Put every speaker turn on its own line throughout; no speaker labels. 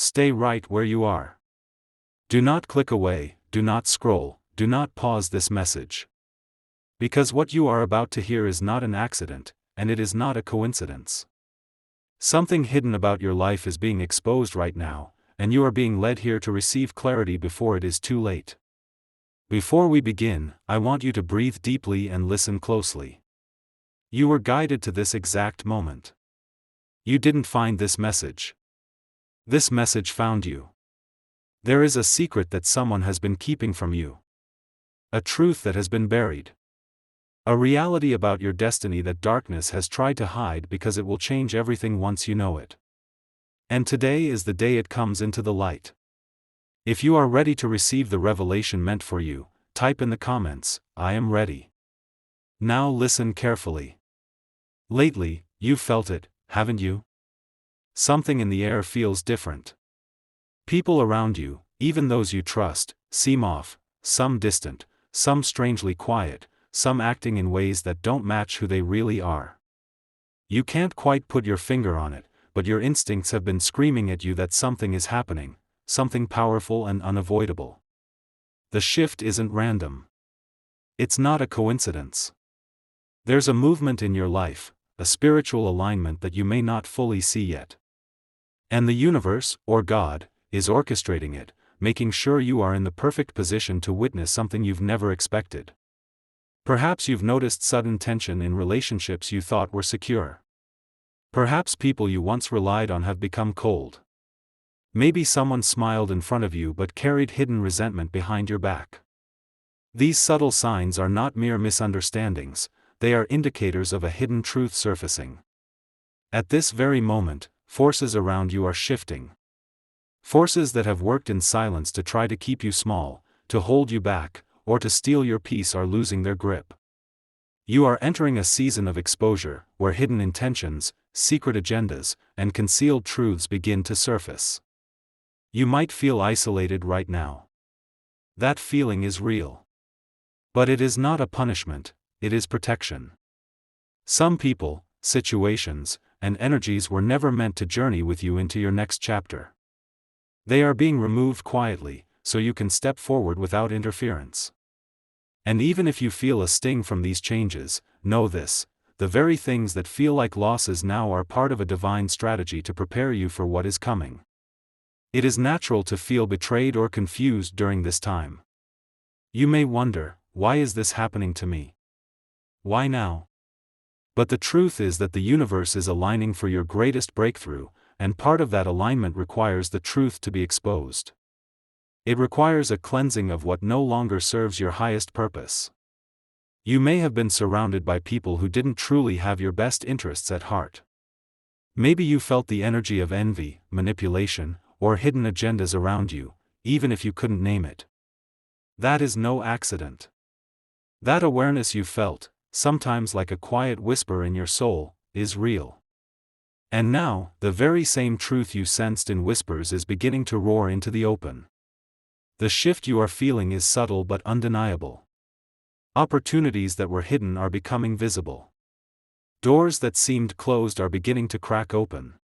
Stay right where you are. Do not click away, do not scroll, do not pause this message. Because what you are about to hear is not an accident, and it is not a coincidence. Something hidden about your life is being exposed right now, and you are being led here to receive clarity before it is too late. Before we begin, I want you to breathe deeply and listen closely. You were guided to this exact moment. You didn't find this message. This message found you. There is a secret that someone has been keeping from you. A truth that has been buried. A reality about your destiny that darkness has tried to hide because it will change everything once you know it. And today is the day it comes into the light. If you are ready to receive the revelation meant for you, type in the comments, "I am ready." Now listen carefully. Lately, you've felt it, haven't you? Something in the air feels different. People around you, even those you trust, seem off, some distant, some strangely quiet, some acting in ways that don't match who they really are. You can't quite put your finger on it, but your instincts have been screaming at you that something is happening, something powerful and unavoidable. The shift isn't random. It's not a coincidence. There's a movement in your life, a spiritual alignment that you may not fully see yet. And the universe, or God, is orchestrating it, making sure you are in the perfect position to witness something you've never expected. Perhaps you've noticed sudden tension in relationships you thought were secure. Perhaps people you once relied on have become cold. Maybe someone smiled in front of you but carried hidden resentment behind your back. These subtle signs are not mere misunderstandings, they are indicators of a hidden truth surfacing. At this very moment, forces around you are shifting. Forces that have worked in silence to try to keep you small, to hold you back, or to steal your peace are losing their grip. You are entering a season of exposure, where hidden intentions, secret agendas, and concealed truths begin to surface. You might feel isolated right now. That feeling is real. But it is not a punishment, it is protection. Some people, situations, and energies were never meant to journey with you into your next chapter. They are being removed quietly, so you can step forward without interference. And even if you feel a sting from these changes, know this: the very things that feel like losses now are part of a divine strategy to prepare you for what is coming. It is natural to feel betrayed or confused during this time. You may wonder, why is this happening to me? Why now? But the truth is that the universe is aligning for your greatest breakthrough, and part of that alignment requires the truth to be exposed. It requires a cleansing of what no longer serves your highest purpose. You may have been surrounded by people who didn't truly have your best interests at heart. Maybe you felt the energy of envy, manipulation, or hidden agendas around you, even if you couldn't name it. That is no accident. That awareness you felt, sometimes like a quiet whisper in your soul, is real. And now, the very same truth you sensed in whispers is beginning to roar into the open. The shift you are feeling is subtle but undeniable. Opportunities that were hidden are becoming visible. Doors that seemed closed are beginning to crack open.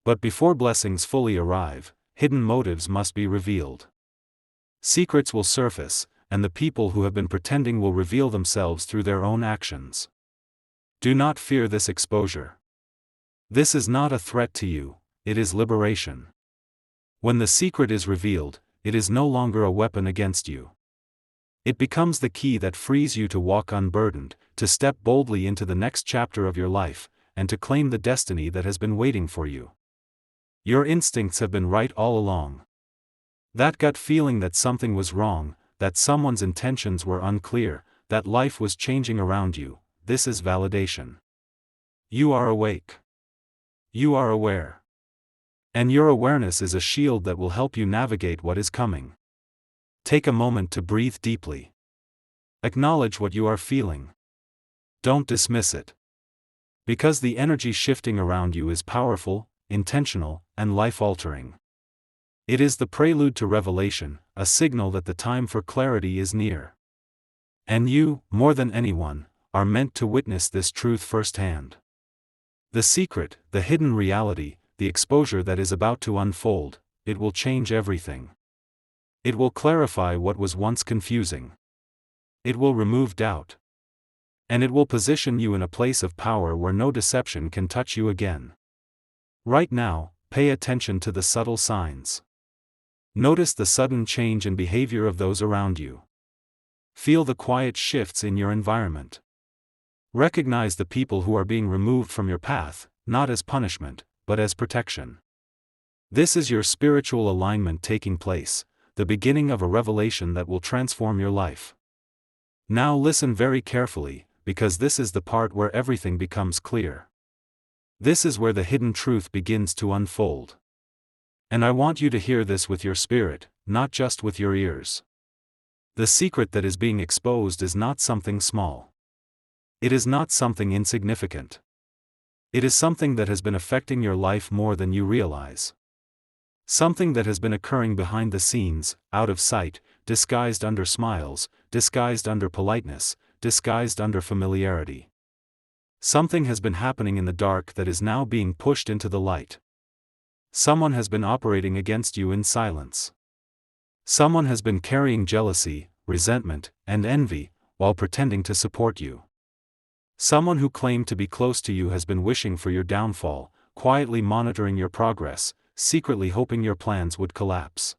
But before blessings fully arrive, hidden motives must be revealed. Secrets will surface, and the people who have been pretending will reveal themselves through their own actions. Do not fear this exposure. This is not a threat to you, it is liberation. When the secret is revealed, it is no longer a weapon against you. It becomes the key that frees you to walk unburdened, to step boldly into the next chapter of your life, and to claim the destiny that has been waiting for you. Your instincts have been right all along. That gut feeling that something was wrong, that someone's intentions were unclear, that life was changing around you, this is validation. You are awake. You are aware. And your awareness is a shield that will help you navigate what is coming. Take a moment to breathe deeply. Acknowledge what you are feeling. Don't dismiss it. Because the energy shifting around you is powerful, intentional, and life-altering. It is the prelude to revelation, a signal that the time for clarity is near. And you, more than anyone, are meant to witness this truth firsthand. The secret, the hidden reality, the exposure that is about to unfold, it will change everything. It will clarify what was once confusing. It will remove doubt. And it will position you in a place of power where no deception can touch you again. Right now, pay attention to the subtle signs. Notice the sudden change in behavior of those around you. Feel the quiet shifts in your environment. Recognize the people who are being removed from your path, not as punishment, but as protection. This is your spiritual alignment taking place, the beginning of a revelation that will transform your life. Now listen very carefully, because this is the part where everything becomes clear. This is where the hidden truth begins to unfold. And I want you to hear this with your spirit, not just with your ears. The secret that is being exposed is not something small. It is not something insignificant. It is something that has been affecting your life more than you realize. Something that has been occurring behind the scenes, out of sight, disguised under smiles, disguised under politeness, disguised under familiarity. Something has been happening in the dark that is now being pushed into the light. Someone has been operating against you in silence. Someone has been carrying jealousy, resentment, and envy, while pretending to support you. Someone who claimed to be close to you has been wishing for your downfall, quietly monitoring your progress, secretly hoping your plans would collapse.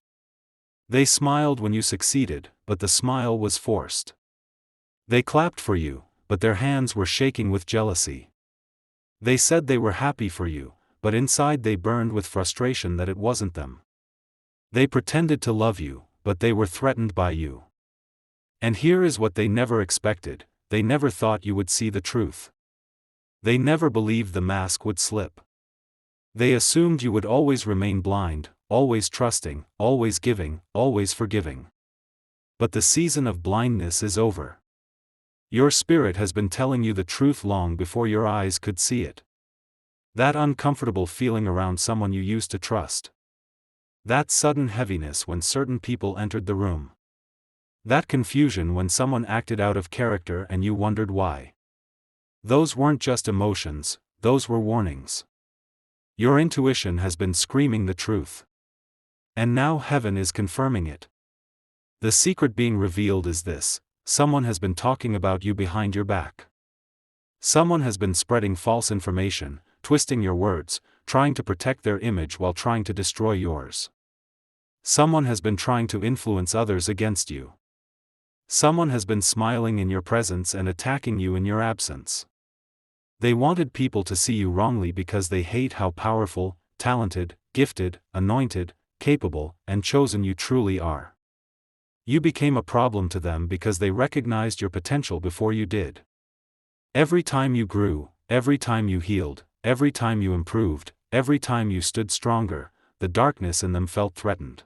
They smiled when you succeeded, but the smile was forced. They clapped for you, but their hands were shaking with jealousy. They said they were happy for you, but inside they burned with frustration that it wasn't them. They pretended to love you, but they were threatened by you. And here is what they never expected: they never thought you would see the truth. They never believed the mask would slip. They assumed you would always remain blind, always trusting, always giving, always forgiving. But the season of blindness is over. Your spirit has been telling you the truth long before your eyes could see it. That uncomfortable feeling around someone you used to trust. That sudden heaviness when certain people entered the room. That confusion when someone acted out of character and you wondered why. Those weren't just emotions, those were warnings. Your intuition has been screaming the truth. And now heaven is confirming it. The secret being revealed is this: someone has been talking about you behind your back. Someone has been spreading false information, twisting your words, trying to protect their image while trying to destroy yours. Someone has been trying to influence others against you. Someone has been smiling in your presence and attacking you in your absence. They wanted people to see you wrongly because they hate how powerful, talented, gifted, anointed, capable, and chosen you truly are. You became a problem to them because they recognized your potential before you did. Every time you grew, every time you healed, every time you improved, every time you stood stronger, the darkness in them felt threatened.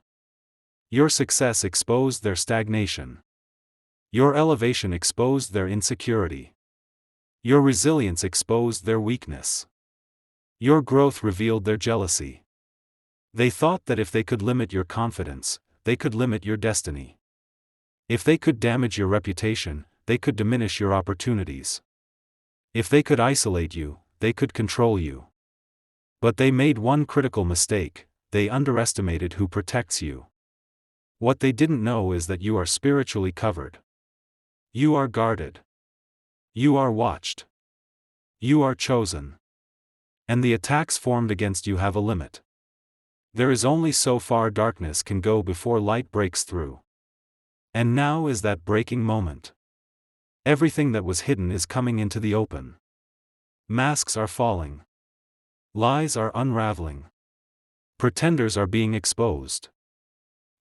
Your success exposed their stagnation. Your elevation exposed their insecurity. Your resilience exposed their weakness. Your growth revealed their jealousy. They thought that if they could limit your confidence, they could limit your destiny. If they could damage your reputation, they could diminish your opportunities. If they could isolate you, they could control you. But they made one critical mistake: they underestimated who protects you. What they didn't know is that you are spiritually covered. You are guarded. You are watched. You are chosen. And the attacks formed against you have a limit. There is only so far darkness can go before light breaks through. And now is that breaking moment. Everything that was hidden is coming into the open. Masks are falling. Lies are unraveling. Pretenders are being exposed.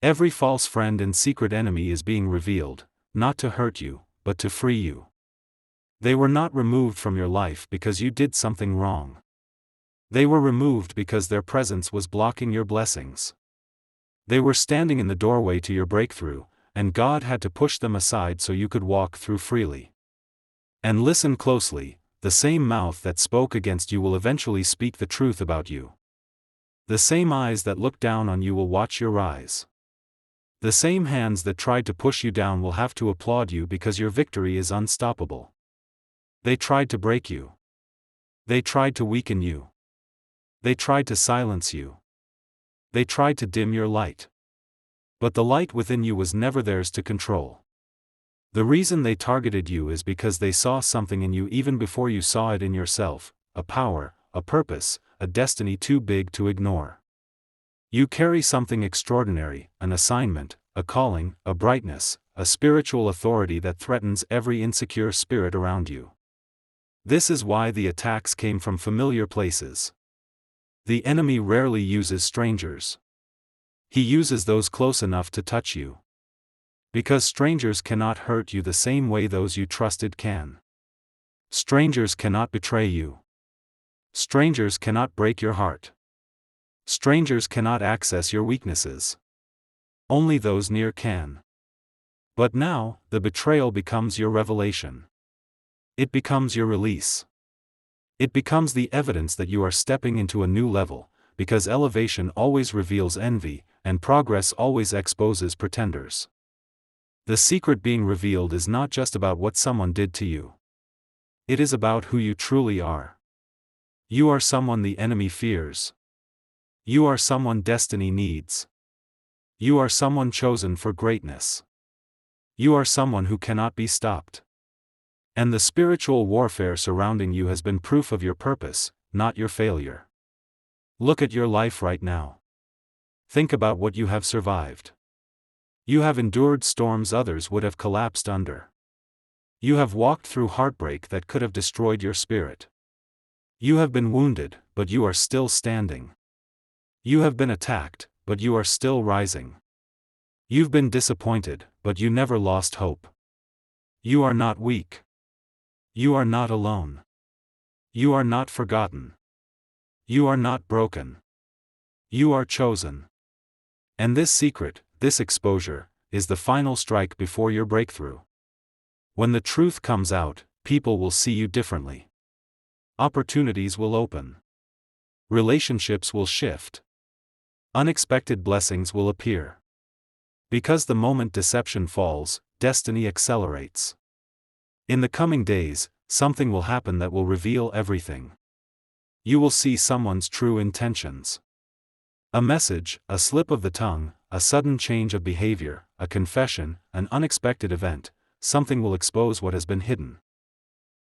Every false friend and secret enemy is being revealed, not to hurt you, but to free you. They were not removed from your life because you did something wrong. They were removed because their presence was blocking your blessings. They were standing in the doorway to your breakthrough, and God had to push them aside so you could walk through freely. And listen closely: the same mouth that spoke against you will eventually speak the truth about you. The same eyes that looked down on you will watch your rise. The same hands that tried to push you down will have to applaud you because your victory is unstoppable. They tried to break you. They tried to weaken you. They tried to silence you. They tried to dim your light. But the light within you was never theirs to control. The reason they targeted you is because they saw something in you even before you saw it in yourself, a power, a purpose, a destiny too big to ignore. You carry something extraordinary, an assignment, a calling, a brightness, a spiritual authority that threatens every insecure spirit around you. This is why the attacks came from familiar places. The enemy rarely uses strangers. He uses those close enough to touch you. Because strangers cannot hurt you the same way those you trusted can. Strangers cannot betray you. Strangers cannot break your heart. Strangers cannot access your weaknesses. Only those near can. But now, the betrayal becomes your revelation. It becomes your release. It becomes the evidence that you are stepping into a new level, because elevation always reveals envy, and progress always exposes pretenders. The secret being revealed is not just about what someone did to you. It is about who you truly are. You are someone the enemy fears. You are someone destiny needs. You are someone chosen for greatness. You are someone who cannot be stopped. And the spiritual warfare surrounding you has been proof of your purpose, not your failure. Look at your life right now. Think about what you have survived. You have endured storms others would have collapsed under. You have walked through heartbreak that could have destroyed your spirit. You have been wounded, but you are still standing. You have been attacked, but you are still rising. You've been disappointed, but you never lost hope. You are not weak. You are not alone. You are not forgotten. You are not broken. You are chosen. And this secret, this exposure, is the final strike before your breakthrough. When the truth comes out, people will see you differently. Opportunities will open. Relationships will shift. Unexpected blessings will appear. Because the moment deception falls, destiny accelerates. In the coming days, something will happen that will reveal everything. You will see someone's true intentions. A message, a slip of the tongue, a sudden change of behavior, a confession, an unexpected event, something will expose what has been hidden.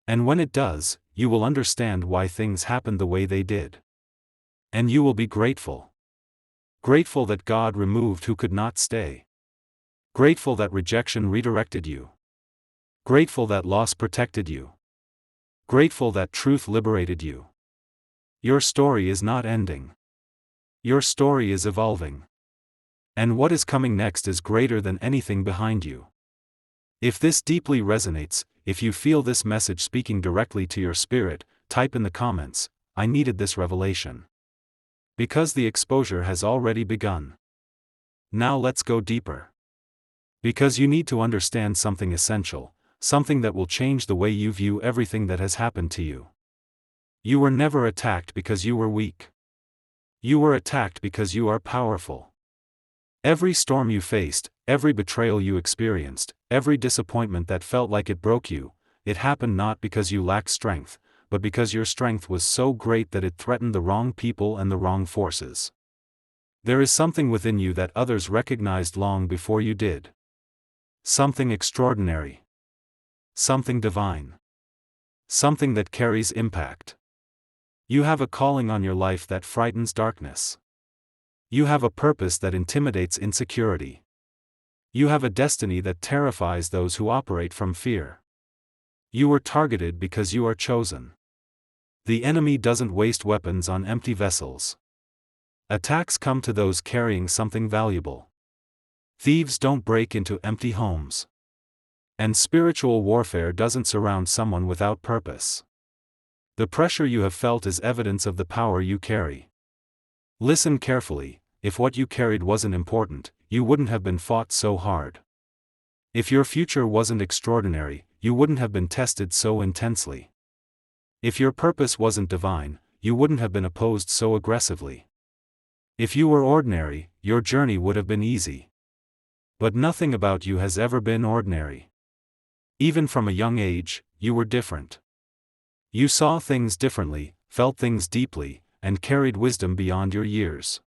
And when it does, you will understand why things happened the way they did. And you will be grateful. Grateful that God removed who could not stay. Grateful that rejection redirected you. Grateful that loss protected you. Grateful that truth liberated you. Your story is not ending. Your story is evolving. And what is coming next is greater than anything behind you. If this deeply resonates, if you feel this message speaking directly to your spirit, type in the comments, "I needed this revelation." Because the exposure has already begun. Now let's go deeper. Because you need to understand something essential, something that will change the way you view everything that has happened to you. You were never attacked because you were weak. You were attacked because you are powerful. Every storm you faced, every betrayal you experienced, every disappointment that felt like it broke you, it happened not because you lacked strength, but because your strength was so great that it threatened the wrong people and the wrong forces. There is something within you that others recognized long before you did. Something extraordinary. Something divine. Something that carries impact. You have a calling on your life that frightens darkness. You have a purpose that intimidates insecurity. You have a destiny that terrifies those who operate from fear. You were targeted because you are chosen. The enemy doesn't waste weapons on empty vessels. Attacks come to those carrying something valuable. Thieves don't break into empty homes. And spiritual warfare doesn't surround someone without purpose. The pressure you have felt is evidence of the power you carry. Listen carefully, if what you carried wasn't important, you wouldn't have been fought so hard. If your future wasn't extraordinary, you wouldn't have been tested so intensely. If your purpose wasn't divine, you wouldn't have been opposed so aggressively. If you were ordinary, your journey would have been easy. But nothing about you has ever been ordinary. Even from a young age, you were different. You saw things differently, felt things deeply, and carried wisdom beyond your years.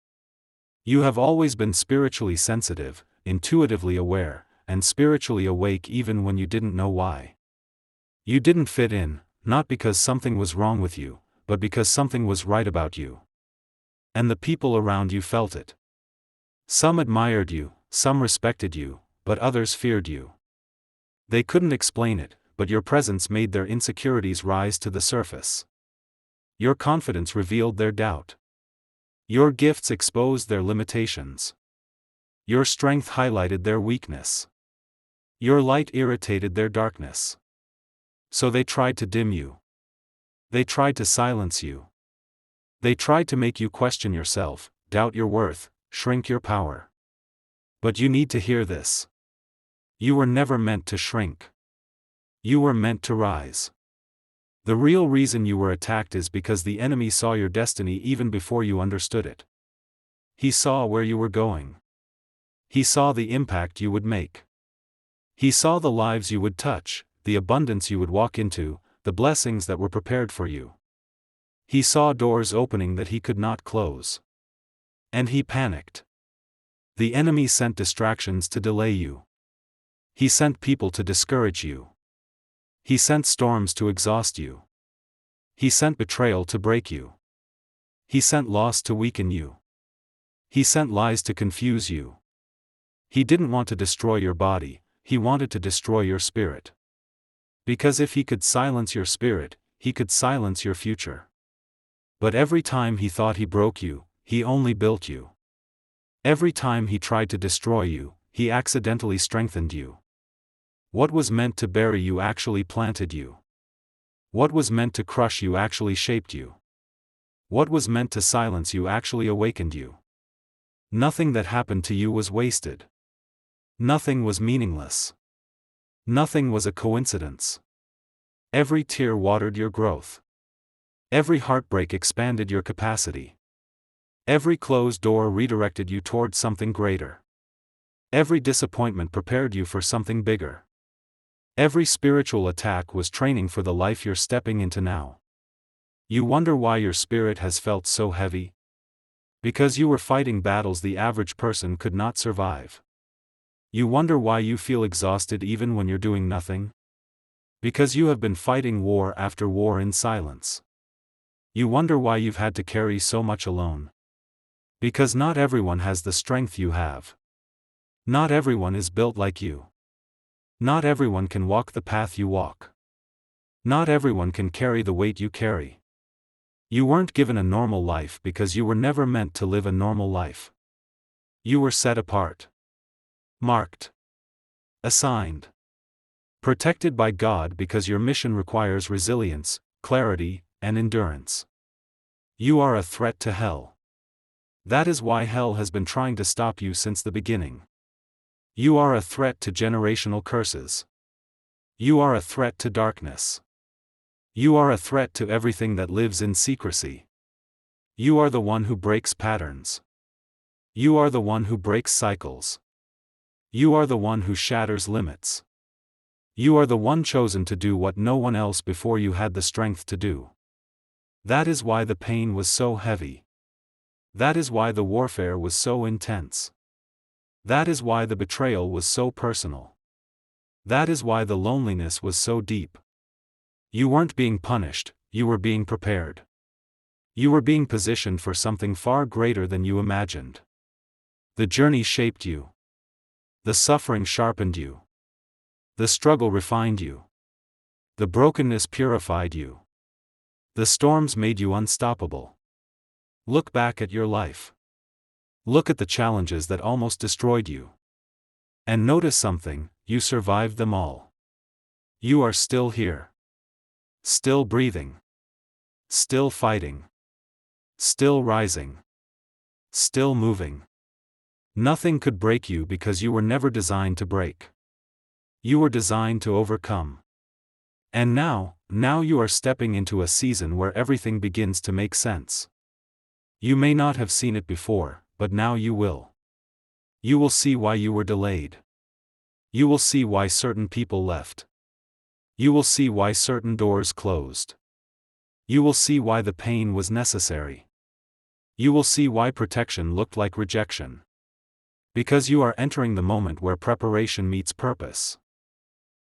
You have always been spiritually sensitive, intuitively aware, and spiritually awake even when you didn't know why. You didn't fit in, not because something was wrong with you, but because something was right about you. And the people around you felt it. Some admired you, some respected you, but others feared you. They couldn't explain it, but your presence made their insecurities rise to the surface. Your confidence revealed their doubt. Your gifts exposed their limitations. Your strength highlighted their weakness. Your light irritated their darkness. So they tried to dim you. They tried to silence you. They tried to make you question yourself, doubt your worth, shrink your power. But you need to hear this. You were never meant to shrink. You were meant to rise. The real reason you were attacked is because the enemy saw your destiny even before you understood it. He saw where you were going. He saw the impact you would make. He saw the lives you would touch, the abundance you would walk into, the blessings that were prepared for you. He saw doors opening that he could not close. And he panicked. The enemy sent distractions to delay you. He sent people to discourage you. He sent storms to exhaust you. He sent betrayal to break you. He sent loss to weaken you. He sent lies to confuse you. He didn't want to destroy your body, he wanted to destroy your spirit. Because if he could silence your spirit, he could silence your future. But every time he thought he broke you, he only built you. Every time he tried to destroy you, he accidentally strengthened you. What was meant to bury you actually planted you. What was meant to crush you actually shaped you. What was meant to silence you actually awakened you. Nothing that happened to you was wasted. Nothing was meaningless. Nothing was a coincidence. Every tear watered your growth. Every heartbreak expanded your capacity. Every closed door redirected you toward something greater. Every disappointment prepared you for something bigger. Every spiritual attack was training for the life you're stepping into now. You wonder why your spirit has felt so heavy? Because you were fighting battles the average person could not survive. You wonder why you feel exhausted even when you're doing nothing? Because you have been fighting war after war in silence. You wonder why you've had to carry so much alone. Because not everyone has the strength you have. Not everyone is built like you. Not everyone can walk the path you walk. Not everyone can carry the weight you carry. You weren't given a normal life because you were never meant to live a normal life. You were set apart. Marked. Assigned. Protected by God because your mission requires resilience, clarity, and endurance. You are a threat to hell. That is why hell has been trying to stop you since the beginning. You are a threat to generational curses. You are a threat to darkness. You are a threat to everything that lives in secrecy. You are the one who breaks patterns. You are the one who breaks cycles. You are the one who shatters limits. You are the one chosen to do what no one else before you had the strength to do. That is why the pain was so heavy. That is why the warfare was so intense. That is why the betrayal was so personal. That is why the loneliness was so deep. You weren't being punished, you were being prepared. You were being positioned for something far greater than you imagined. The journey shaped you. The suffering sharpened you. The struggle refined you. The brokenness purified you. The storms made you unstoppable. Look back at your life. Look at the challenges that almost destroyed you. And notice something, you survived them all. You are still here. Still breathing. Still fighting. Still rising. Still moving. Nothing could break you because you were never designed to break. You were designed to overcome. And now you are stepping into a season where everything begins to make sense. You may not have seen it before, but now you will. You will see why you were delayed. You will see why certain people left. You will see why certain doors closed. You will see why the pain was necessary. You will see why protection looked like rejection. Because you are entering the moment where preparation meets purpose.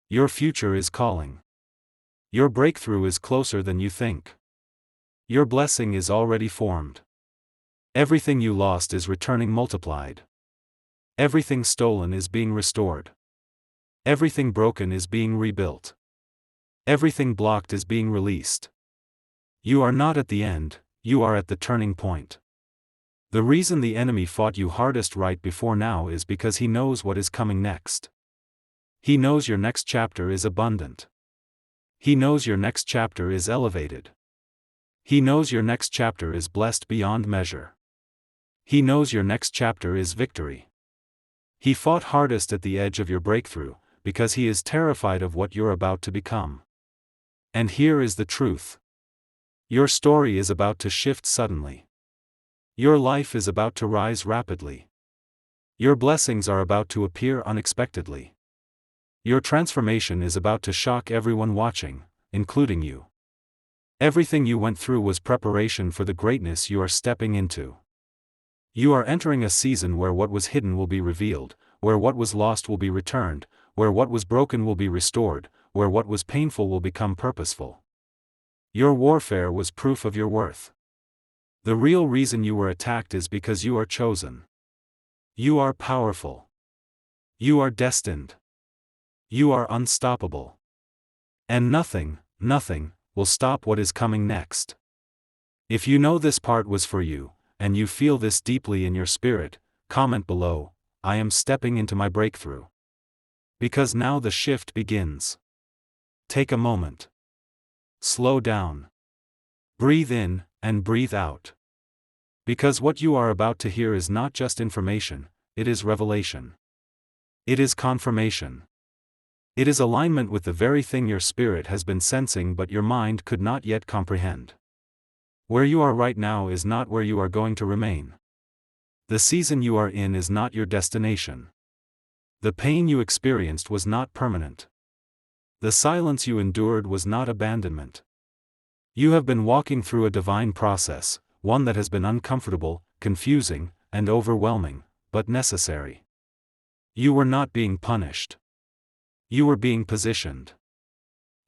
Your future is calling. Your breakthrough is closer than you think. Your blessing is already formed. Everything you lost is returning multiplied. Everything stolen is being restored. Everything broken is being rebuilt. Everything blocked is being released. You are not at the end, you are at the turning point. The reason the enemy fought you hardest right before now is because he knows what is coming next. He knows your next chapter is abundant. He knows your next chapter is elevated. He knows your next chapter is blessed beyond measure. He knows your next chapter is victory. He fought hardest at the edge of your breakthrough, because he is terrified of what you're about to become. And here is the truth. Your story is about to shift suddenly. Your life is about to rise rapidly. Your blessings are about to appear unexpectedly. Your transformation is about to shock everyone watching, including you. Everything you went through was preparation for the greatness you are stepping into. You are entering a season where what was hidden will be revealed, where what was lost will be returned, where what was broken will be restored, where what was painful will become purposeful. Your warfare was proof of your worth. The real reason you were attacked is because you are chosen. You are powerful. You are destined. You are unstoppable. And nothing will stop what is coming next. If you know this part was for you, and you feel this deeply in your spirit, comment below, I am stepping into my breakthrough. Because now the shift begins. Take a moment. Slow down. Breathe in, and breathe out. Because what you are about to hear is not just information, it is revelation. It is confirmation. It is alignment with the very thing your spirit has been sensing but your mind could not yet comprehend. Where you are right now is not where you are going to remain. The season you are in is not your destination. The pain you experienced was not permanent. The silence you endured was not abandonment. You have been walking through a divine process, one that has been uncomfortable, confusing, and overwhelming, but necessary. You were not being punished. You were being positioned.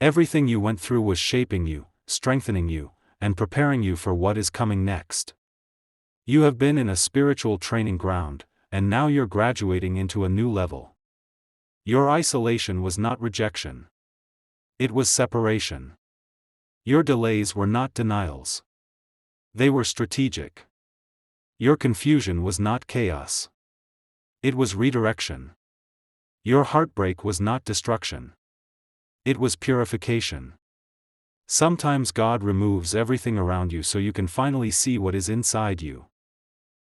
Everything you went through was shaping you, strengthening you, and preparing you for what is coming next. You have been in a spiritual training ground, and now you're graduating into a new level. Your isolation was not rejection. It was separation. Your delays were not denials. They were strategic. Your confusion was not chaos. It was redirection. Your heartbreak was not destruction. It was purification. Sometimes God removes everything around you so you can finally see what is inside you.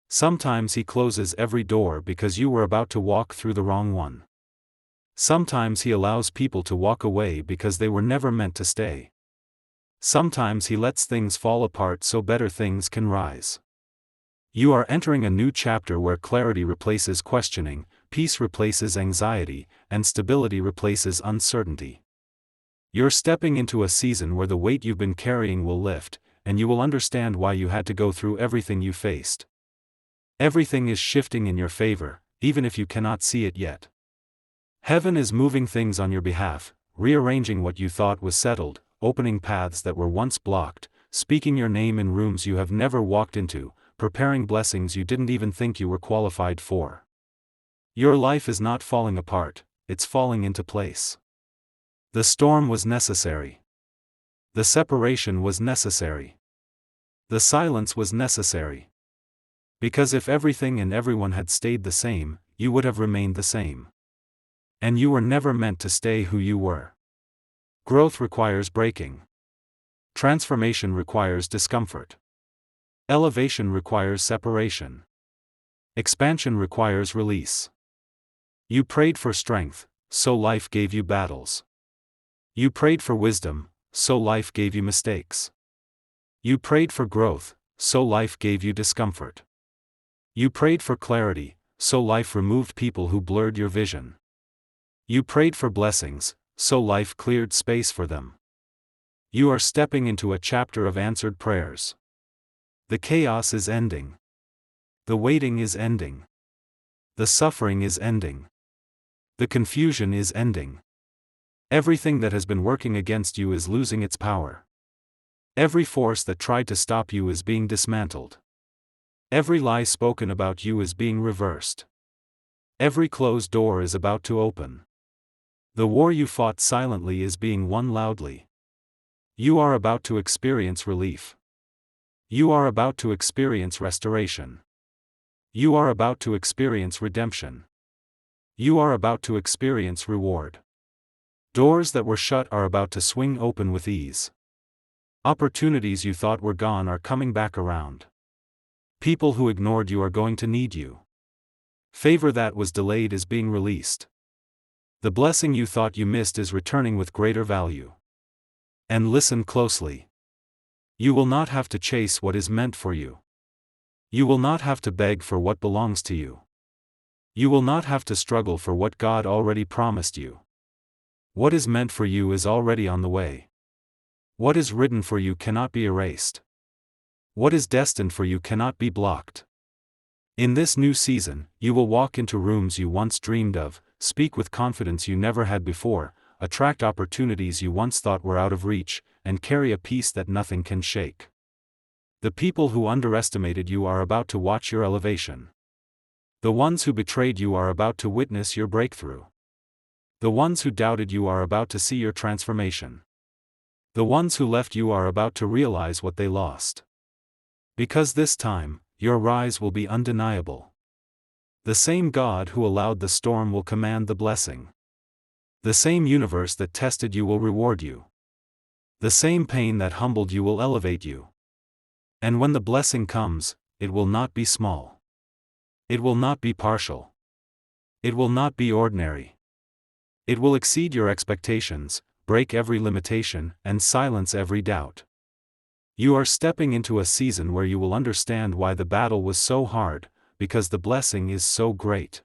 Sometimes He closes every door because you were about to walk through the wrong one. Sometimes He allows people to walk away because they were never meant to stay. Sometimes He lets things fall apart so better things can rise. You are entering a new chapter where clarity replaces questioning, peace replaces anxiety, and stability replaces uncertainty. You're stepping into a season where the weight you've been carrying will lift, and you will understand why you had to go through everything you faced. Everything is shifting in your favor, even if you cannot see it yet. Heaven is moving things on your behalf, rearranging what you thought was settled, opening paths that were once blocked, speaking your name in rooms you have never walked into, preparing blessings you didn't even think you were qualified for. Your life is not falling apart, it's falling into place. The storm was necessary. The separation was necessary. The silence was necessary. Because if everything and everyone had stayed the same, you would have remained the same. And you were never meant to stay who you were. Growth requires breaking. Transformation requires discomfort. Elevation requires separation. Expansion requires release. You prayed for strength, so life gave you battles. You prayed for wisdom, so life gave you mistakes. You prayed for growth, so life gave you discomfort. You prayed for clarity, so life removed people who blurred your vision. You prayed for blessings, so life cleared space for them. You are stepping into a chapter of answered prayers. The chaos is ending. The waiting is ending. The suffering is ending. The confusion is ending. Everything that has been working against you is losing its power. Every force that tried to stop you is being dismantled. Every lie spoken about you is being reversed. Every closed door is about to open. The war you fought silently is being won loudly. You are about to experience relief. You are about to experience restoration. You are about to experience redemption. You are about to experience reward. Doors that were shut are about to swing open with ease. Opportunities you thought were gone are coming back around. People who ignored you are going to need you. Favor that was delayed is being released. The blessing you thought you missed is returning with greater value. And listen closely. You will not have to chase what is meant for you. You will not have to beg for what belongs to you. You will not have to struggle for what God already promised you. What is meant for you is already on the way. What is written for you cannot be erased. What is destined for you cannot be blocked. In this new season, you will walk into rooms you once dreamed of, speak with confidence you never had before, attract opportunities you once thought were out of reach, and carry a peace that nothing can shake. The people who underestimated you are about to watch your elevation. The ones who betrayed you are about to witness your breakthrough. The ones who doubted you are about to see your transformation. The ones who left you are about to realize what they lost. Because this time, your rise will be undeniable. The same God who allowed the storm will command the blessing. The same universe that tested you will reward you. The same pain that humbled you will elevate you. And when the blessing comes, it will not be small. It will not be partial. It will not be ordinary. It will exceed your expectations, break every limitation, and silence every doubt. You are stepping into a season where you will understand why the battle was so hard, because the blessing is so great.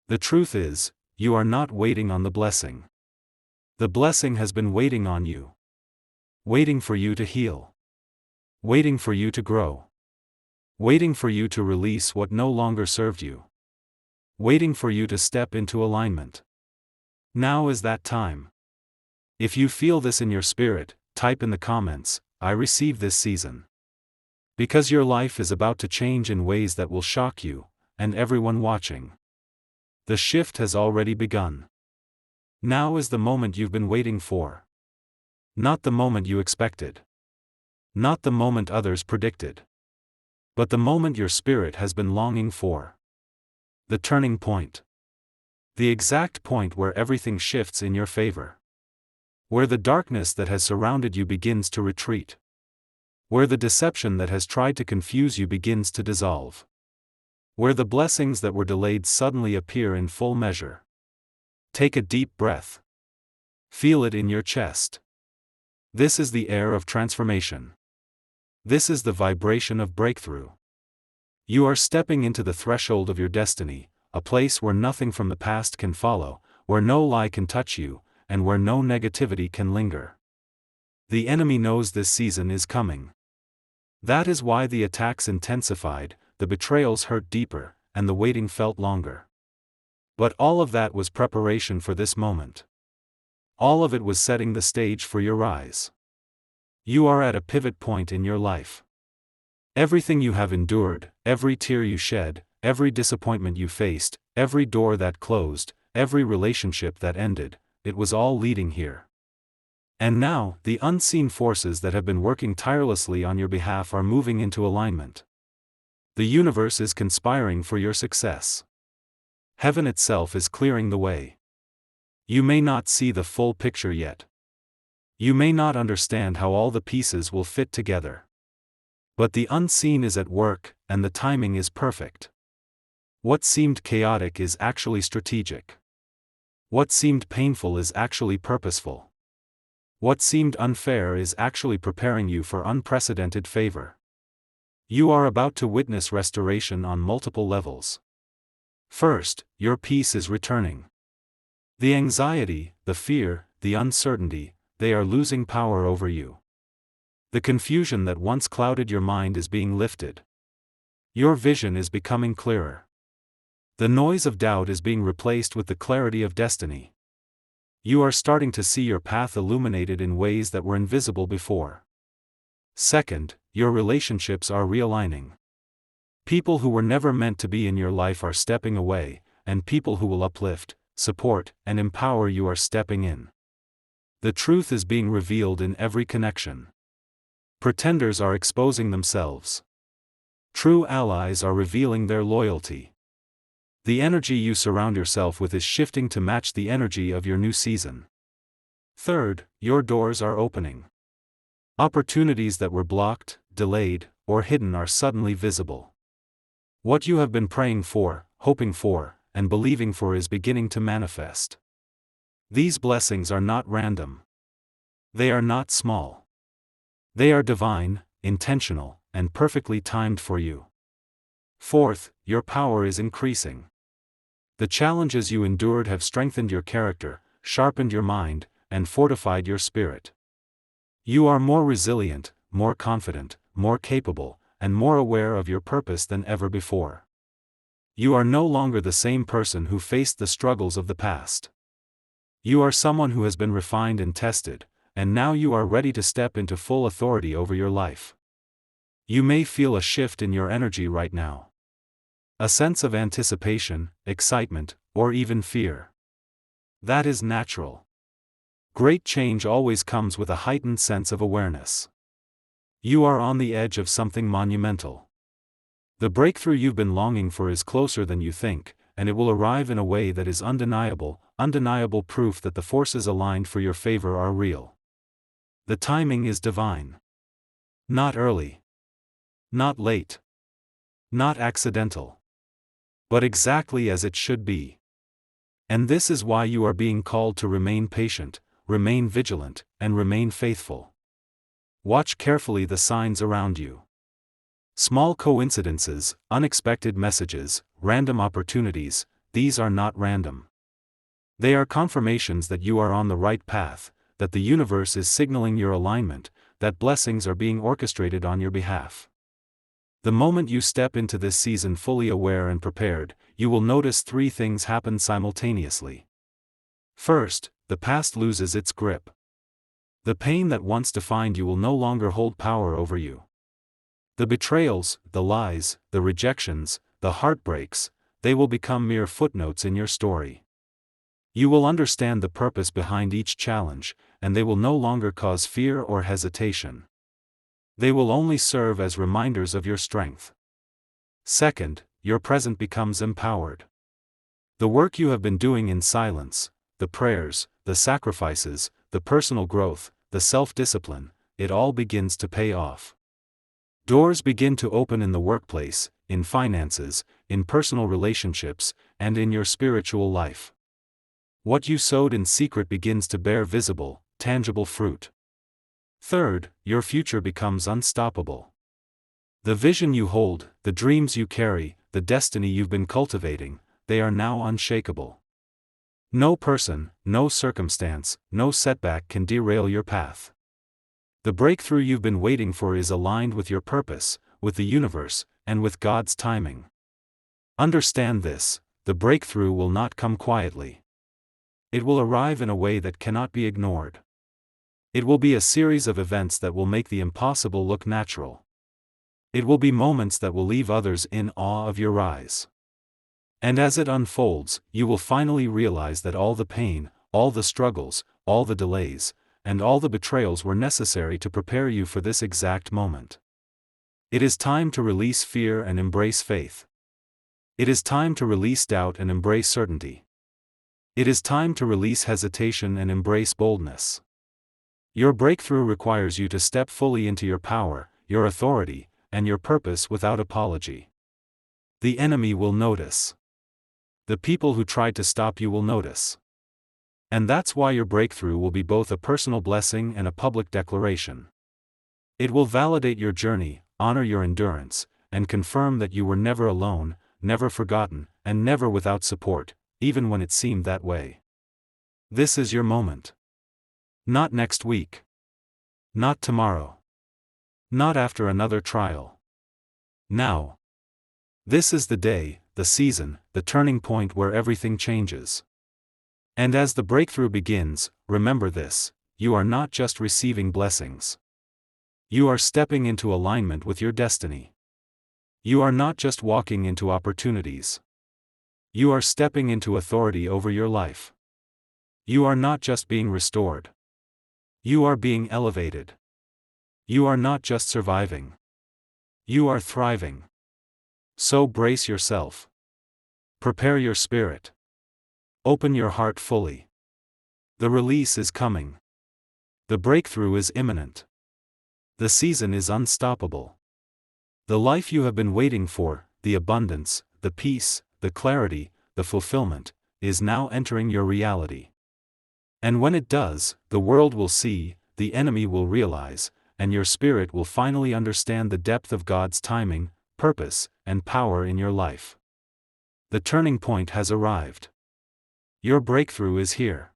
The truth is, you are not waiting on the blessing. The blessing has been waiting on you. Waiting for you to heal. Waiting for you to grow. Waiting for you to release what no longer served you. Waiting for you to step into alignment. Now is that time. If you feel this in your spirit, type in the comments, "I receive this season." Because your life is about to change in ways that will shock you, and everyone watching. The shift has already begun. Now is the moment you've been waiting for. Not the moment you expected. Not the moment others predicted. But the moment your spirit has been longing for. The turning point. The exact point where everything shifts in your favor. Where the darkness that has surrounded you begins to retreat. Where the deception that has tried to confuse you begins to dissolve. Where the blessings that were delayed suddenly appear in full measure. Take a deep breath. Feel it in your chest. This is the air of transformation. This is the vibration of breakthrough. You are stepping into the threshold of your destiny, a place where nothing from the past can follow, where no lie can touch you, and where no negativity can linger. The enemy knows this season is coming. That is why the attacks intensified, the betrayals hurt deeper, and the waiting felt longer. But all of that was preparation for this moment. All of it was setting the stage for your rise. You are at a pivot point in your life. Everything you have endured, every tear you shed, every disappointment you faced, every door that closed, every relationship that ended, it was all leading here. And now, the unseen forces that have been working tirelessly on your behalf are moving into alignment. The universe is conspiring for your success. Heaven itself is clearing the way. You may not see the full picture yet. You may not understand how all the pieces will fit together. But the unseen is at work, and the timing is perfect. What seemed chaotic is actually strategic. What seemed painful is actually purposeful. What seemed unfair is actually preparing you for unprecedented favor. You are about to witness restoration on multiple levels. First, your peace is returning. The anxiety, the fear, the uncertainty, they are losing power over you. The confusion that once clouded your mind is being lifted. Your vision is becoming clearer. The noise of doubt is being replaced with the clarity of destiny. You are starting to see your path illuminated in ways that were invisible before. Second, your relationships are realigning. People who were never meant to be in your life are stepping away, and people who will uplift, support, and empower you are stepping in. The truth is being revealed in every connection. Pretenders are exposing themselves. True allies are revealing their loyalty. The energy you surround yourself with is shifting to match the energy of your new season. Third, your doors are opening. Opportunities that were blocked, delayed, or hidden are suddenly visible. What you have been praying for, hoping for, and believing for is beginning to manifest. These blessings are not random. They are not small. They are divine, intentional, and perfectly timed for you. Fourth, your power is increasing. The challenges you endured have strengthened your character, sharpened your mind, and fortified your spirit. You are more resilient, more confident, more capable, and more aware of your purpose than ever before. You are no longer the same person who faced the struggles of the past. You are someone who has been refined and tested, and now you are ready to step into full authority over your life. You may feel a shift in your energy right now. A sense of anticipation, excitement, or even fear. That is natural. Great change always comes with a heightened sense of awareness. You are on the edge of something monumental. The breakthrough you've been longing for is closer than you think, and it will arrive in a way that is undeniable proof that the forces aligned for your favor are real. The timing is divine. Not early. Not late. Not accidental. But exactly as it should be. And this is why you are being called to remain patient, remain vigilant, and remain faithful. Watch carefully the signs around you. Small coincidences, unexpected messages, random opportunities, these are not random. They are confirmations that you are on the right path, that the universe is signaling your alignment, that blessings are being orchestrated on your behalf. The moment you step into this season fully aware and prepared, you will notice three things happen simultaneously. First, the past loses its grip. The pain that once defined you will no longer hold power over you. The betrayals, the lies, the rejections, the heartbreaks, they will become mere footnotes in your story. You will understand the purpose behind each challenge, and they will no longer cause fear or hesitation. They will only serve as reminders of your strength. Second, your present becomes empowered. The work you have been doing in silence, the prayers, the sacrifices, the personal growth, the self-discipline, it all begins to pay off. Doors begin to open in the workplace, in finances, in personal relationships, and in your spiritual life. What you sowed in secret begins to bear visible, tangible fruit. Third, your future becomes unstoppable. The vision you hold, the dreams you carry, the destiny you've been cultivating, they are now unshakable. No person, no circumstance, no setback can derail your path. The breakthrough you've been waiting for is aligned with your purpose, with the universe, and with God's timing. Understand this: the breakthrough will not come quietly. It will arrive in a way that cannot be ignored. It will be a series of events that will make the impossible look natural. It will be moments that will leave others in awe of your rise. And as it unfolds, you will finally realize that all the pain, all the struggles, all the delays, and all the betrayals were necessary to prepare you for this exact moment. It is time to release fear and embrace faith. It is time to release doubt and embrace certainty. It is time to release hesitation and embrace boldness. Your breakthrough requires you to step fully into your power, your authority, and your purpose without apology. The enemy will notice. The people who tried to stop you will notice. And that's why your breakthrough will be both a personal blessing and a public declaration. It will validate your journey, honor your endurance, and confirm that you were never alone, never forgotten, and never without support, even when it seemed that way. This is your moment. Not next week. Not tomorrow. Not after another trial. Now. This is the day, the season, the turning point where everything changes. And as the breakthrough begins, remember this: you are not just receiving blessings. You are stepping into alignment with your destiny. You are not just walking into opportunities. You are stepping into authority over your life. You are not just being restored. You are being elevated. You are not just surviving. You are thriving. So brace yourself. Prepare your spirit. Open your heart fully. The release is coming. The breakthrough is imminent. The season is unstoppable. The life you have been waiting for, the abundance, the peace, the clarity, the fulfillment, is now entering your reality. And when it does, the world will see, the enemy will realize, and your spirit will finally understand the depth of God's timing, purpose, and power in your life. The turning point has arrived. Your breakthrough is here.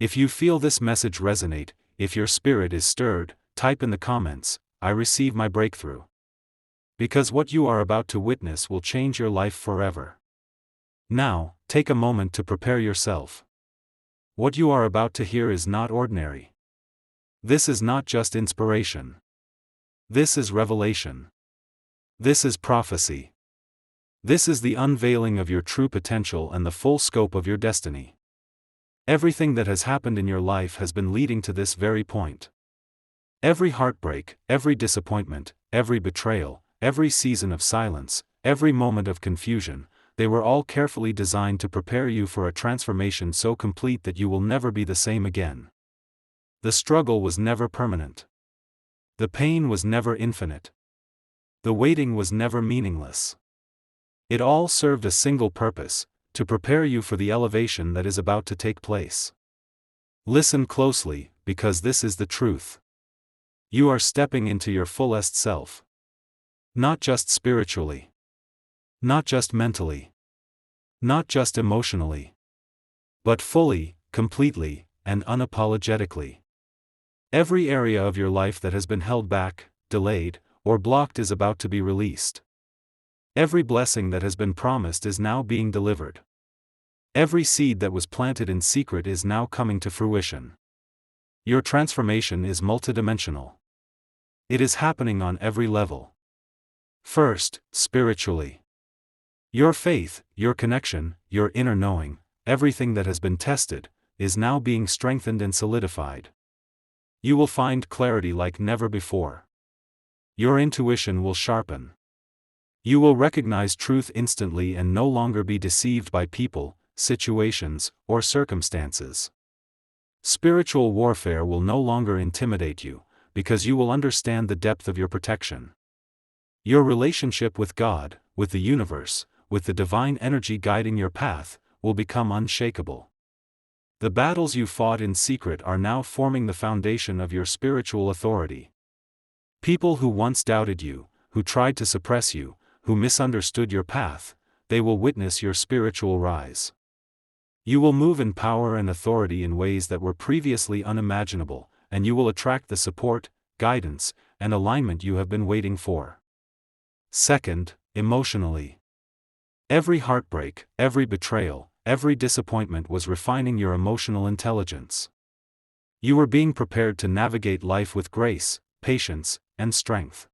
If you feel this message resonate, if your spirit is stirred, type in the comments, "I receive my breakthrough." Because what you are about to witness will change your life forever. Now, take a moment to prepare yourself. What you are about to hear is not ordinary. This is not just inspiration. This is revelation. This is prophecy. This is the unveiling of your true potential and the full scope of your destiny. Everything that has happened in your life has been leading to this very point. Every heartbreak, every disappointment, every betrayal, every season of silence, every moment of confusion, they were all carefully designed to prepare you for a transformation so complete that you will never be the same again. The struggle was never permanent. The pain was never infinite. The waiting was never meaningless. It all served a single purpose: to prepare you for the elevation that is about to take place. Listen closely, because this is the truth. You are stepping into your fullest self. Not just spiritually. Not just mentally. Not just emotionally. But fully, completely, and unapologetically. Every area of your life that has been held back, delayed, or blocked is about to be released. Every blessing that has been promised is now being delivered. Every seed that was planted in secret is now coming to fruition. Your transformation is multidimensional. It is happening on every level. First, spiritually. Your faith, your connection, your inner knowing, everything that has been tested, is now being strengthened and solidified. You will find clarity like never before. Your intuition will sharpen. You will recognize truth instantly and no longer be deceived by people, situations, or circumstances. Spiritual warfare will no longer intimidate you, because you will understand the depth of your protection. Your relationship with God, with the universe, with the divine energy guiding your path, will become unshakable. The battles you fought in secret are now forming the foundation of your spiritual authority. People who once doubted you, who tried to suppress you, who misunderstood your path, they will witness your spiritual rise. You will move in power and authority in ways that were previously unimaginable, and you will attract the support, guidance, and alignment you have been waiting for. Second, emotionally. Every heartbreak, every betrayal, every disappointment was refining your emotional intelligence. You were being prepared to navigate life with grace, patience, and strength.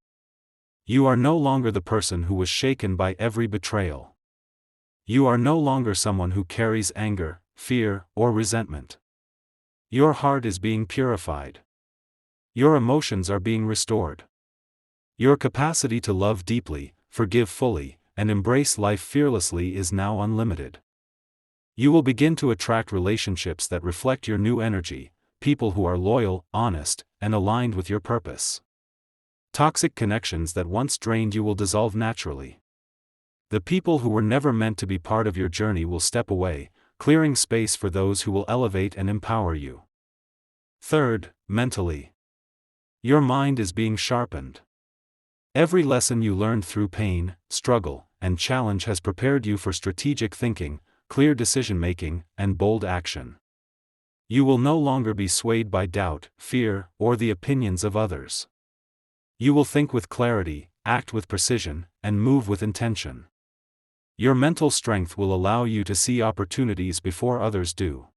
You are no longer the person who was shaken by every betrayal. You are no longer someone who carries anger, fear, or resentment. Your heart is being purified. Your emotions are being restored. Your capacity to love deeply, forgive fully, and embrace life fearlessly is now unlimited. You will begin to attract relationships that reflect your new energy, people who are loyal, honest, and aligned with your purpose. Toxic connections that once drained you will dissolve naturally. The people who were never meant to be part of your journey will step away, clearing space for those who will elevate and empower you. Third, mentally. Your mind is being sharpened. Every lesson you learned through pain, struggle, and challenge has prepared you for strategic thinking, clear decision-making, and bold action. You will no longer be swayed by doubt, fear, or the opinions of others. You will think with clarity, act with precision, and move with intention. Your mental strength will allow you to see opportunities before others do.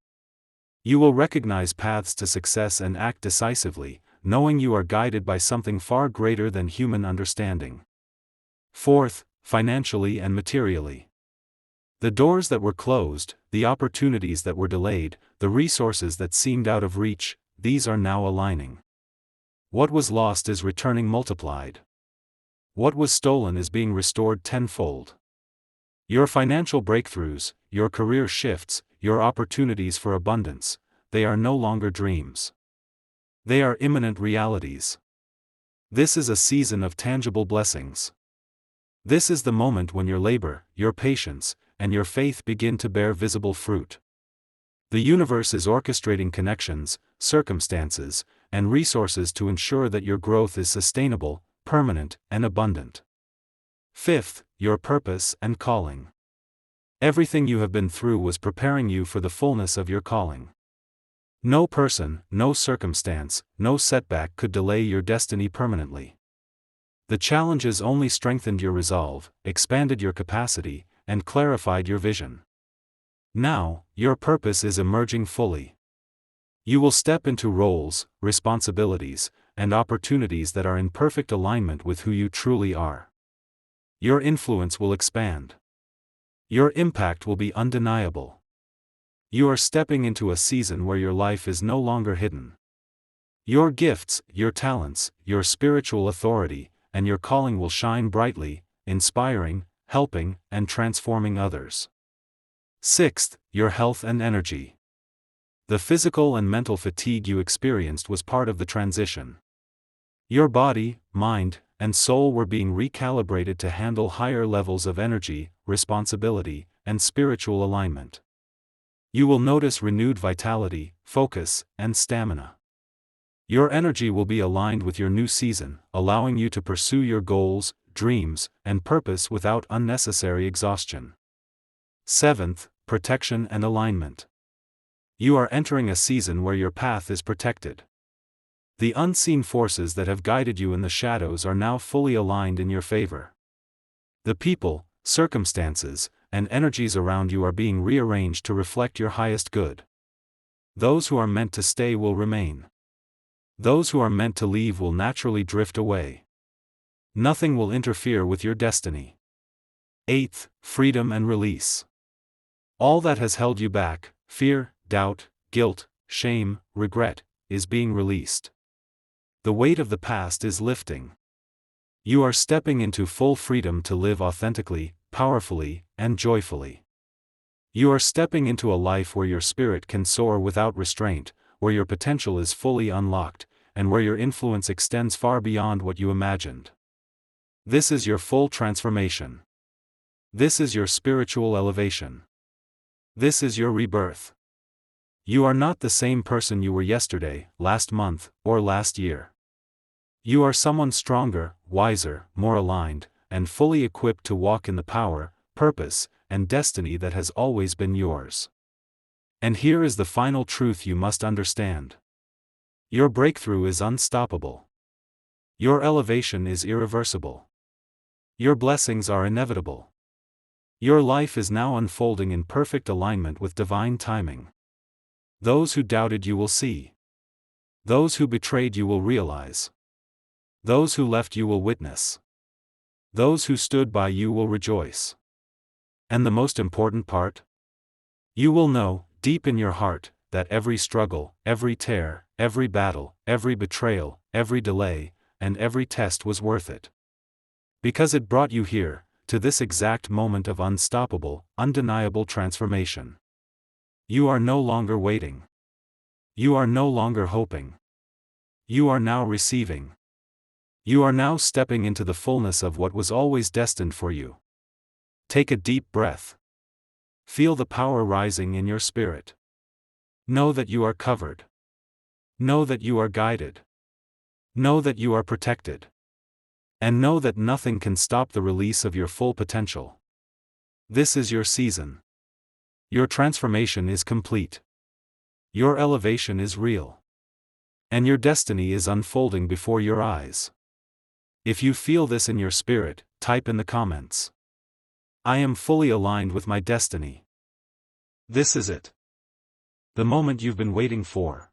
You will recognize paths to success and act decisively, knowing you are guided by something far greater than human understanding. Fourth, financially and materially. The doors that were closed, the opportunities that were delayed, the resources that seemed out of reach, these are now aligning. What was lost is returning multiplied. What was stolen is being restored tenfold. Your financial breakthroughs, your career shifts, your opportunities for abundance, they are no longer dreams. They are imminent realities. This is a season of tangible blessings. This is the moment when your labor, your patience, and your faith begin to bear visible fruit. The universe is orchestrating connections, circumstances, and resources to ensure that your growth is sustainable, permanent, and abundant. Fifth, your purpose and calling. Everything you have been through was preparing you for the fullness of your calling. No person, no circumstance, no setback could delay your destiny permanently. The challenges only strengthened your resolve, expanded your capacity, and clarified your vision. Now, your purpose is emerging fully. You will step into roles, responsibilities, and opportunities that are in perfect alignment with who you truly are. Your influence will expand. Your impact will be undeniable. You are stepping into a season where your life is no longer hidden. Your gifts, your talents, your spiritual authority, and your calling will shine brightly, inspiring, helping, and transforming others. Sixth, your health and energy. The physical and mental fatigue you experienced was part of the transition. Your body, mind, and soul were being recalibrated to handle higher levels of energy, responsibility, and spiritual alignment. You will notice renewed vitality, focus, and stamina. Your energy will be aligned with your new season, allowing you to pursue your goals, dreams, and purpose without unnecessary exhaustion. Seventh, protection and alignment. You are entering a season where your path is protected. The unseen forces that have guided you in the shadows are now fully aligned in your favor. The people, circumstances, and energies around you are being rearranged to reflect your highest good. Those who are meant to stay will remain. Those who are meant to leave will naturally drift away. Nothing will interfere with your destiny. Eighth, freedom and release. All that has held you back, fear, doubt, guilt, shame, regret, is being released. The weight of the past is lifting. You are stepping into full freedom to live authentically, powerfully, and joyfully. You are stepping into a life where your spirit can soar without restraint, where your potential is fully unlocked, and where your influence extends far beyond what you imagined. This is your full transformation. This is your spiritual elevation. This is your rebirth. You are not the same person you were yesterday, last month, or last year. You are someone stronger, wiser, more aligned, and fully equipped to walk in the power, purpose, and destiny that has always been yours. And here is the final truth you must understand. Your breakthrough is unstoppable. Your elevation is irreversible. Your blessings are inevitable. Your life is now unfolding in perfect alignment with divine timing. Those who doubted you will see. Those who betrayed you will realize. Those who left you will witness. Those who stood by you will rejoice. And the most important part? You will know, deep in your heart, that every struggle, every tear, every battle, every betrayal, every delay, and every test was worth it. Because it brought you here, to this exact moment of unstoppable, undeniable transformation. You are no longer waiting. You are no longer hoping. You are now receiving. You are now stepping into the fullness of what was always destined for you. Take a deep breath. Feel the power rising in your spirit. Know that you are covered. Know that you are guided. Know that you are protected. And know that nothing can stop the release of your full potential. This is your season. Your transformation is complete. Your elevation is real. And your destiny is unfolding before your eyes. If you feel this in your spirit, type in the comments. I am fully aligned with my destiny. This is it. The moment you've been waiting for.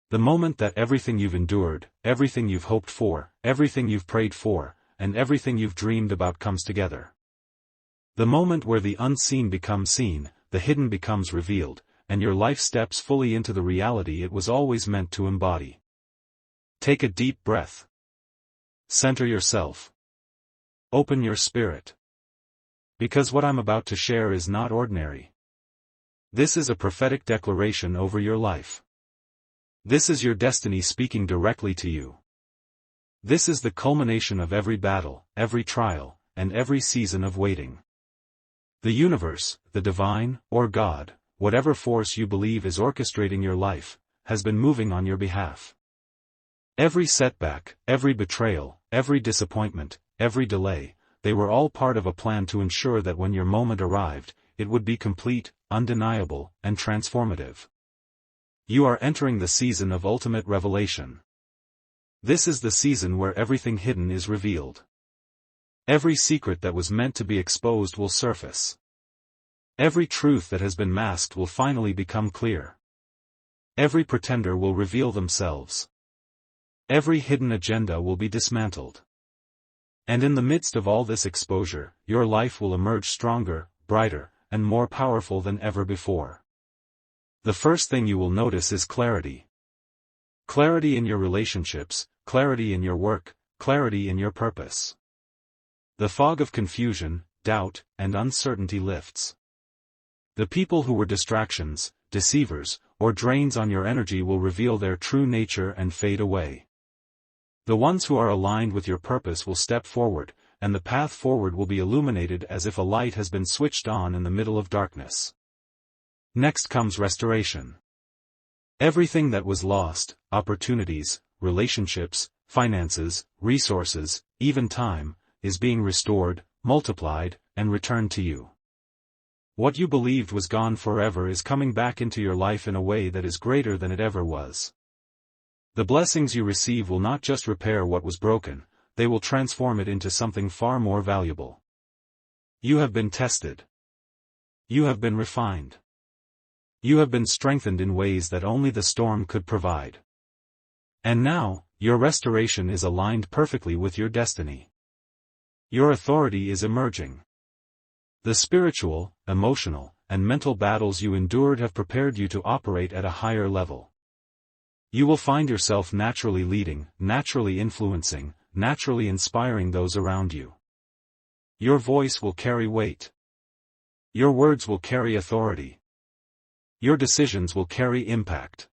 The moment that everything you've endured, everything you've hoped for, everything you've prayed for, and everything you've dreamed about comes together. The moment where the unseen becomes seen, the hidden becomes revealed, and your life steps fully into the reality it was always meant to embody. Take a deep breath. Center yourself. Open your spirit. Because what I'm about to share is not ordinary. This is a prophetic declaration over your life. This is your destiny speaking directly to you. This is the culmination of every battle, every trial, and every season of waiting. The universe, the divine, or God, whatever force you believe is orchestrating your life, has been moving on your behalf. Every setback, every betrayal, every disappointment, every delay, they were all part of a plan to ensure that when your moment arrived, it would be complete, undeniable, and transformative. You are entering the season of ultimate revelation. This is the season where everything hidden is revealed. Every secret that was meant to be exposed will surface. Every truth that has been masked will finally become clear. Every pretender will reveal themselves. Every hidden agenda will be dismantled. And in the midst of all this exposure, your life will emerge stronger, brighter, and more powerful than ever before. The first thing you will notice is clarity. Clarity in your relationships, clarity in your work, clarity in your purpose. The fog of confusion, doubt, and uncertainty lifts. The people who were distractions, deceivers, or drains on your energy will reveal their true nature and fade away. The ones who are aligned with your purpose will step forward, and the path forward will be illuminated as if a light has been switched on in the middle of darkness. Next comes restoration. Everything that was lost, opportunities, relationships, finances, resources, even time, is being restored, multiplied, and returned to you. What you believed was gone forever is coming back into your life in a way that is greater than it ever was. The blessings you receive will not just repair what was broken, they will transform it into something far more valuable. You have been tested. You have been refined. You have been strengthened in ways that only the storm could provide. And now, your restoration is aligned perfectly with your destiny. Your authority is emerging. The spiritual, emotional, and mental battles you endured have prepared you to operate at a higher level. You will find yourself naturally leading, naturally influencing, naturally inspiring those around you. Your voice will carry weight. Your words will carry authority. Your decisions will carry impact.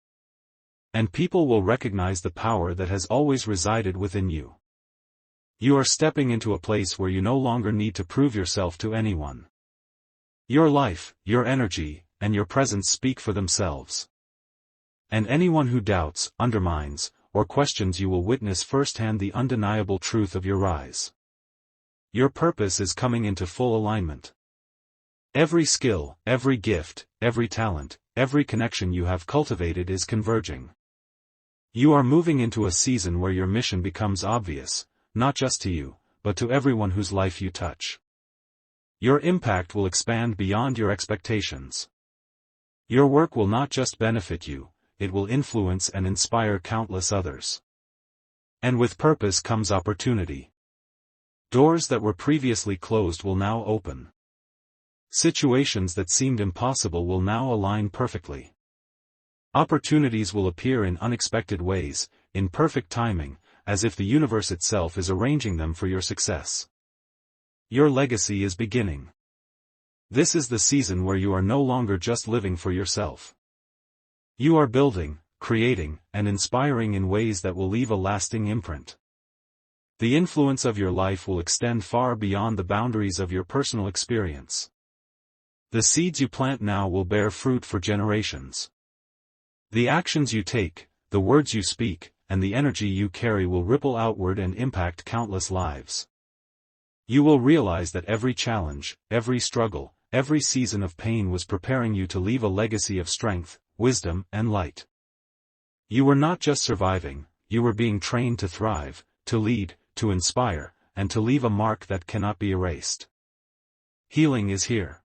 And people will recognize the power that has always resided within you. You are stepping into a place where you no longer need to prove yourself to anyone. Your life, your energy, and your presence speak for themselves. And anyone who doubts, undermines, or questions you will witness firsthand the undeniable truth of your rise. Your purpose is coming into full alignment. Every skill, every gift, every talent, every connection you have cultivated is converging. You are moving into a season where your mission becomes obvious, not just to you, but to everyone whose life you touch. Your impact will expand beyond your expectations. Your work will not just benefit you, it will influence and inspire countless others. And with purpose comes opportunity. Doors that were previously closed will now open. Situations that seemed impossible will now align perfectly. Opportunities will appear in unexpected ways, in perfect timing, as if the universe itself is arranging them for your success. Your legacy is beginning. This is the season where you are no longer just living for yourself. You are building, creating, and inspiring in ways that will leave a lasting imprint. The influence of your life will extend far beyond the boundaries of your personal experience. The seeds you plant now will bear fruit for generations. The actions you take, the words you speak, and the energy you carry will ripple outward and impact countless lives. You will realize that every challenge, every struggle, every season of pain was preparing you to leave a legacy of strength, wisdom, and light. You were not just surviving, you were being trained to thrive, to lead, to inspire, and to leave a mark that cannot be erased. Healing is here.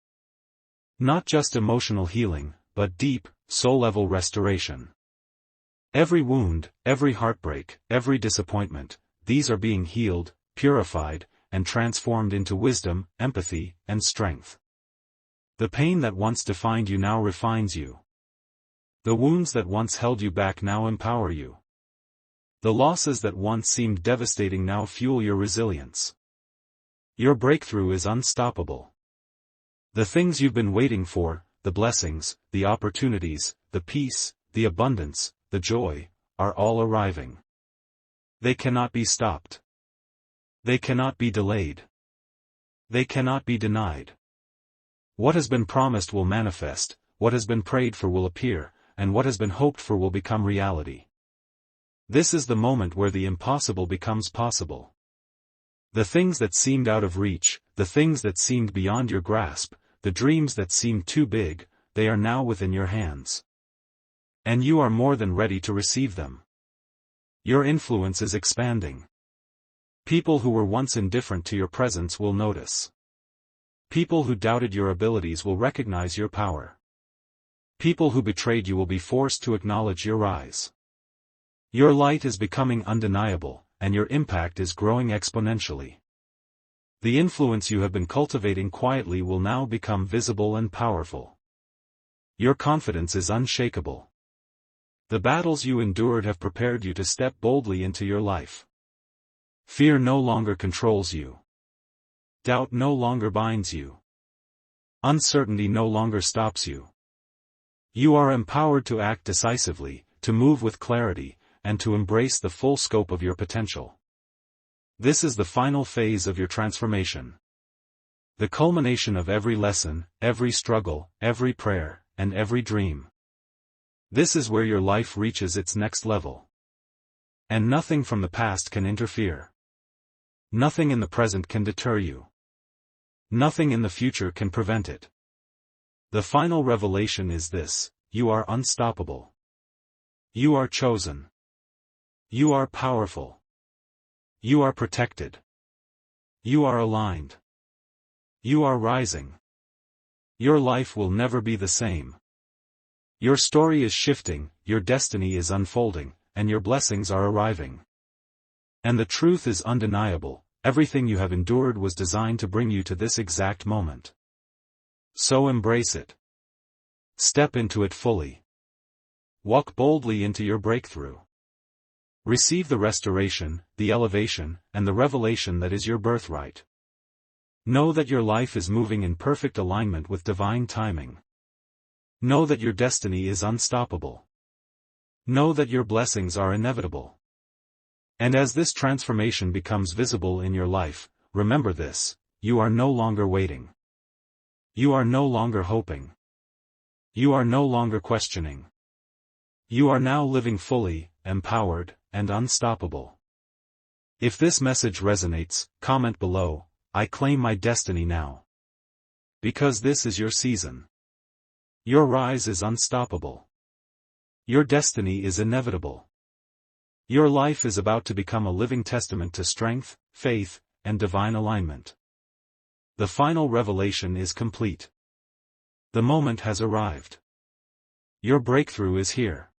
Not just emotional healing, but deep, soul-level restoration. Every wound, every heartbreak, every disappointment, these are being healed, purified, and transformed into wisdom, empathy, and strength. The pain that once defined you now refines you. The wounds that once held you back now empower you. The losses that once seemed devastating now fuel your resilience. Your breakthrough is unstoppable. The things you've been waiting for, the blessings, the opportunities, the peace, the abundance, the joy, are all arriving. They cannot be stopped. They cannot be delayed. They cannot be denied. What has been promised will manifest, what has been prayed for will appear, and what has been hoped for will become reality. This is the moment where the impossible becomes possible. The things that seemed out of reach, the things that seemed beyond your grasp, the dreams that seemed too big, they are now within your hands. And you are more than ready to receive them. Your influence is expanding. People who were once indifferent to your presence will notice. People who doubted your abilities will recognize your power. People who betrayed you will be forced to acknowledge your rise. Your light is becoming undeniable, and your impact is growing exponentially. The influence you have been cultivating quietly will now become visible and powerful. Your confidence is unshakable. The battles you endured have prepared you to step boldly into your life. Fear no longer controls you. Doubt no longer binds you. Uncertainty no longer stops you. You are empowered to act decisively, to move with clarity, and to embrace the full scope of your potential. This is the final phase of your transformation. The culmination of every lesson, every struggle, every prayer, and every dream. This is where your life reaches its next level. And nothing from the past can interfere. Nothing in the present can deter you. Nothing in the future can prevent it. The final revelation is this: you are unstoppable. You are chosen. You are powerful. You are protected. You are aligned. You are rising. Your life will never be the same. Your story is shifting, your destiny is unfolding, and your blessings are arriving. And the truth is undeniable: everything you have endured was designed to bring you to this exact moment. So embrace it. Step into it fully. Walk boldly into your breakthrough. Receive the restoration, the elevation, and the revelation that is your birthright. Know that your life is moving in perfect alignment with divine timing. Know that your destiny is unstoppable. Know that your blessings are inevitable. And as this transformation becomes visible in your life, remember this: you are no longer waiting. You are no longer hoping. You are no longer questioning. You are now living fully, empowered, and unstoppable. If this message resonates, comment below: I claim my destiny now. Because this is your season. Your rise is unstoppable. Your destiny is inevitable. Your life is about to become a living testament to strength, faith, and divine alignment. The final revelation is complete. The moment has arrived. Your breakthrough is here.